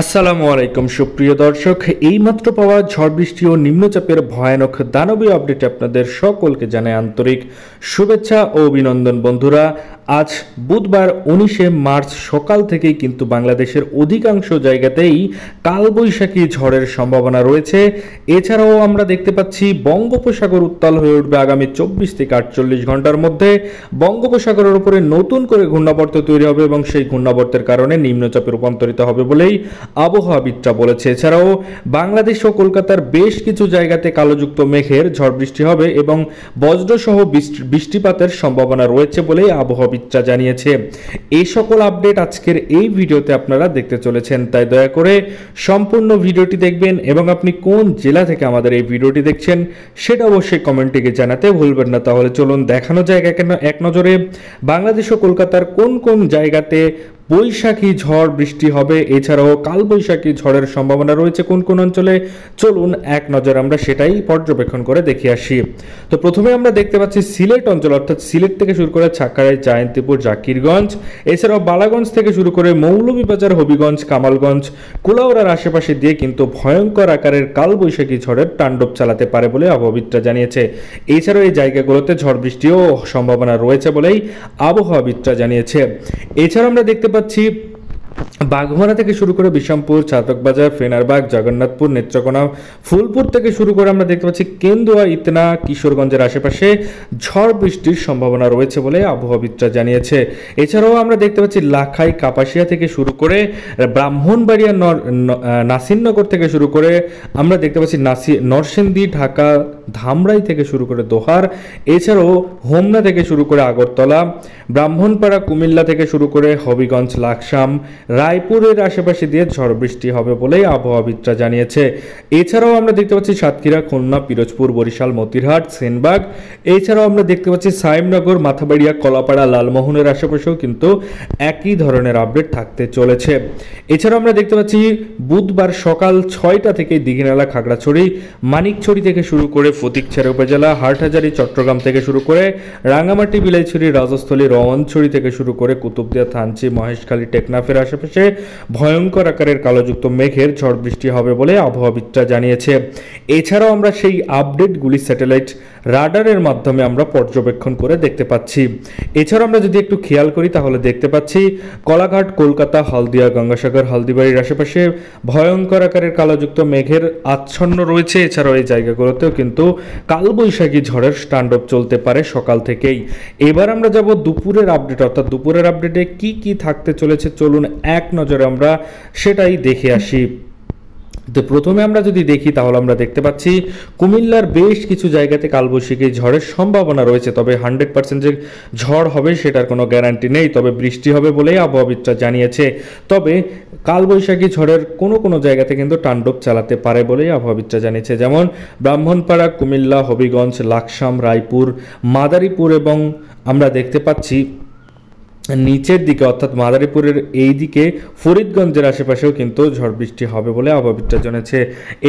আসসালামু আলাইকুম সুপ্রিয় দর্শক, এইমাত্র পাওয়া ঝড় বৃষ্টি ও নিম্নচাপের ভয়ানক দানবীয় আপডেটে আপনাদের সকলকে জানাই আন্তরিক শুভেচ্ছা ও অভিনন্দন। বন্ধুরা, আজ বুধবার 19শে মার্চ সকাল থেকেই কিন্তু বাংলাদেশের অধিকাংশ জায়গাতেই কালবৈশাখী ঝড়ের সম্ভাবনা রয়েছে। এছাড়াও আমরা দেখতে পাচ্ছি বঙ্গোপসাগর উত্তাল হয়ে উঠবে আগামী 24 থেকে 48 ঘন্টার মধ্যে। বঙ্গোপসাগরের উপরে নতুন করে ঘূর্ণাবর্ত তৈরি হবে এবং সেই ঘূর্ণাবর্তের কারণে নিম্নচাপে রূপান্তরিত হবে বলেই আবহাওয়াবিদরা বলেছে। এছাড়াও বাংলাদেশ ও কলকাতার বেশ কিছু জায়গাতে কালোযুক্ত মেঘের ঝড় বৃষ্টি হবে এবং বজ্রসহ বৃষ্টিপাতের সম্ভাবনা রয়েছে বলেই আবহাওয়াবিদরা জানিয়েছে। এই সকল আপডেট আজকের এই ভিডিওতে আপনারা দেখতে চলেছেন, তাই দয়া করে সম্পূর্ণ ভিডিওটি দেখবেন এবং আপনি কোন জেলা থেকে আমাদের এই ভিডিওটি দেখছেন সেটা অবশ্যই কমেন্টে গিয়ে জানাতে ভুলবেন না। তাহলে চলুন দেখানো যায় এক নজরে বাংলাদেশ ও কলকাতার কোন কোন জায়গাতে বৈশাখী ঝড় বৃষ্টি হবে, এছাড়াও কালবৈশাখী ঝড়ের সম্ভাবনা রয়েছে কোন কোন অঞ্চলে। চলুন এক নজর আমরা সেটাই পর্যবেক্ষণ করে দেখে আসি। তো প্রথমে আমরা দেখতে পাচ্ছি সিলেট অঞ্চল, অর্থাৎ সিলেট থেকে শুরু করে ছাক্কারাই, জায়ন্তীপুর, জাকিরগঞ্জ, এছাড়াও বালাগঞ্জ থেকে শুরু করে মৌলভীবাজার, হবিগঞ্জ, কামালগঞ্জ, কুলাউড়ার আশেপাশে দিয়ে কিন্তু ভয়ঙ্কর আকারের কালবৈশাখী ঝড়ের তাণ্ডব চালাতে পারে বলে আবহাওয়াবিদরা জানিয়েছে। এছাড়াও এই জায়গাগুলোতে ঝড় বৃষ্টিও সম্ভাবনা রয়েছে বলেই আবহাওয়াবিদরা জানিয়েছে। এছাড়াও আমরা দেখতে পাচ্ছি বাঘমারা থেকে শুরু করে বিশামপুর, চাতকবাজার, ফেনারবাগ, জগন্নাথপুর, নেত্রকোনা, ফুলপুর থেকে শুরু করে আমরা দেখতে পাচ্ছি কেন্দুয়া, ইতনা, কিশোরগঞ্জের আশেপাশে ঝড় বৃষ্টির সম্ভাবনা রয়েছে বলে আবহাওয়াবিদরা জানিয়েছে। এছাড়াও আমরা দেখতে পাচ্ছি লাখাই, কাপাসিয়া থেকে শুরু করে ব্রাহ্মণবাড়িয়া, নাসিরনগর থেকে শুরু করে আমরা দেখতে পাচ্ছি নরসিংদী, ঢাকা, ধামরাই থেকে শুরু করে দোহার, এছাড়াও হোমনা থেকে শুরু করে আগরতলা, ব্রাহ্মণপাড়া, কুমিল্লা থেকে শুরু করে হবিগঞ্জ, লাকসাম, রায়পুরের আশেপাশে দিয়ে ঝড় বৃষ্টি হবে বলেই আবহাওয়াবিদরা জানিয়েছে। এছাড়াও আমরা দেখতে পাচ্ছি সাতক্ষীরা, খুলনা, পিরোজপুর, বরিশাল, মতিরহাট, সেনবাগ, এছাড়াও আমরা দেখতে পাচ্ছি সাইমনগর, মাথাবাড়িয়া, কলাপাড়া, লালমোহনের আশেপাশেও কিন্তু একই ধরনের আপডেট থাকতে চলেছে। এছাড়াও আমরা দেখতে পাচ্ছি বুধবার সকাল 6টা থেকে দীঘিনালা, খাগড়াছড়ি, মানিকছড়ি থেকে শুরু করে ফটিকছড়ি উপজেলা, হাটহাজারী, চট্টগ্রাম থেকে শুরু করে রাঙামাটি, বিলাইছড়ি, রাজস্থলী, রওয়ানছড়ি থেকে শুরু করে কুতুবদিয়া, থানচি, মহেশখালী, টেকনাফের আশেপাশে ভয়ঙ্কর আকারের কালোযুক্ত মেঘের ঝড় বৃষ্টি হবে বলে আবহাওয়াবিদরা জানিয়েছে। এছাড়াও আমরা সেই আপডেটগুলি স্যাটেলাইট রাডারের মাধ্যমে আমরা পর্যবেক্ষণ করে দেখতে পাচ্ছি। এছাড়াও আমরা যদি একটু খেয়াল করি তাহলে দেখতে পাচ্ছি কলাঘাট, কলকাতা, হলদিয়া, গঙ্গাসাগর, হলদিবাড়ির আশেপাশে ভয়ঙ্কর আকারের কালোযুক্ত মেঘের আচ্ছন্ন রয়েছে। এছাড়াও এই জায়গাগুলোতেও কিন্তু কালবৈশাখী ঝড়ের তাণ্ডব চলতে পারে সকাল থেকেই। এবার আমরা যাব দুপুরের আপডেট, অর্থাৎ দুপুরের আপডেটে কি কি থাকতে চলেছে চলুন এক নজরে আমরা সেটাই দেখে আসি। তো প্রথমে আমরা যদি দেখি তাহলে আমরা দেখতে পাচ্ছি কুমিল্লার বেশ কিছু জায়গাতে কালবৈশাখী ঝড়ের সম্ভাবনা রয়েছে, তবে 100% যে ঝড় হবে সেটার কোনো গ্যারান্টি নেই, তবে বৃষ্টি হবে বলেই আবহাওয়াবিদরা জানিয়েছে। তবে কালবৈশাখী ঝড়ের কোনো কোনো জায়গাতে কিন্তু তাণ্ডব চালাতে পারে বলেই আবহাওয়াবিদরা জানিয়েছে, যেমন ব্রাহ্মণপাড়া, কুমিল্লা, হবিগঞ্জ, লাকসাম, রায়পুর, মাদারীপুর এবং আমরা দেখতে পাচ্ছি নিচের দিকে অর্থাৎ মাদারীপুরের এই দিকে ফরিদগঞ্জের আশেপাশেও কিন্তু ঝড় বৃষ্টি হবে বলে আবহাওয়াবিদরা জানিয়েছে।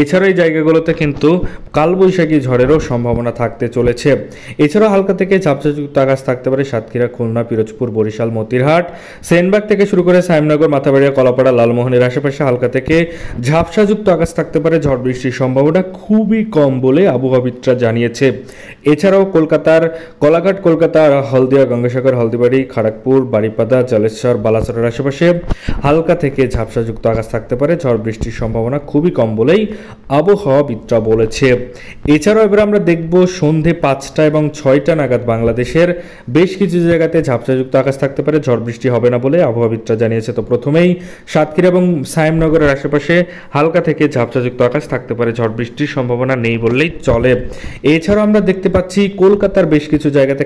এছাড়া এই জায়গাগুলোতে কিন্তু কালবৈশাখী ঝড়েরও সম্ভাবনা থাকতে চলেছে। এছাড়াও হালকা থেকে ঝাপসাযুক্ত আকাশ থাকতে পারে সাতক্ষীরা, খুলনা, পিরোজপুর, বরিশাল, মতিরহাট, সেনবাগ থেকে শুরু করে সাইমনগর, মাথাবাড়িয়া, কলাপাড়া, লালমোহনের আশেপাশে হালকা থেকে ঝাপসাযুক্ত আকাশ থাকতে পারে। ঝড় বৃষ্টির সম্ভাবনা খুবই কম বলে আবহাওয়াবিদরা জানিয়েছে। এছাড়াও কলকাতার কলাঘাট, কলকাতা, হলদিয়া, গঙ্গাসাগর, হলদিবাড়ি, খড়গপুর, বারিপাদা, জলেশ্বর, বালাসরের আশেপাশে হালকা থেকে ঝাপসাযুক্ত আকাশ থাকতে পারে। ঝড় বৃষ্টির সম্ভাবনা খুবই কম বলেই আবহাওয়াবিদরা বলেছে। এছাড়াও এবার আমরা দেখব সন্ধে 5টা এবং 6টা নাগাদ বাংলাদেশের বেশ কিছু জায়গাতে ঝাপসাযুক্ত আকাশ থাকতে পারে, ঝড় বৃষ্টি হবে না বলে আবহাওয়াবিদরা জানিয়েছে। তো প্রথমেই সাতক্ষীরা এবং সাইমনগরের আশেপাশে হালকা থেকে ঝাপসাযুক্ত আকাশ থাকতে পারে, ঝড় বৃষ্টির সম্ভাবনা নেই বললেই চলে। এছাড়াও আমরা দেখতে পাচ্ছি কলকাতার বেশ কিছু জায়গাতে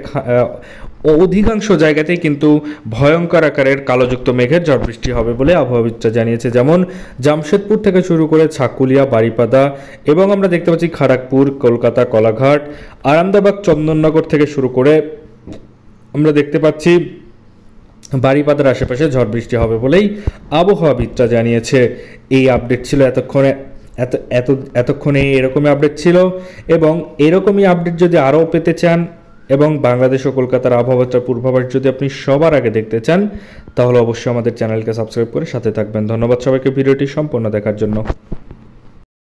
অধিকাংশ জায়গাতেই কিন্তু ভয়ঙ্কর আকারের কালোযুক্ত মেঘের ঝড় বৃষ্টি হবে বলে আবহাওয়াবিদরা জানিয়েছে, যেমন জামশেদপুর থেকে শুরু করে ছাকুলিয়া, বারিপাদা এবং আমরা দেখতে পাচ্ছি খড়গপুর, কলকাতা, কলাঘাট, আরামদাবাগ, চন্দননগর থেকে শুরু করে আমরা দেখতে পাচ্ছি বারিপাদার আশেপাশে ঝড় বৃষ্টি হবে বলেই আবহাওয়াবিদরা জানিয়েছে। এই আপডেট ছিল এতক্ষণে এরকমই আপডেট ছিল এবং এরকমই আপডেট যদি আরও পেতে চান এবং বাংলাদেশ ও কলকাতার আবহাওয়ার পূর্বাভাস যদি আপনি সবার আগে দেখতে চান তাহলে অবশ্যই আমাদের চ্যানেলকে সাবস্ক্রাইব করে সাথে থাকবেন। ধন্যবাদ সবাইকে ভিডিওটি সম্পূর্ণ দেখার জন্য।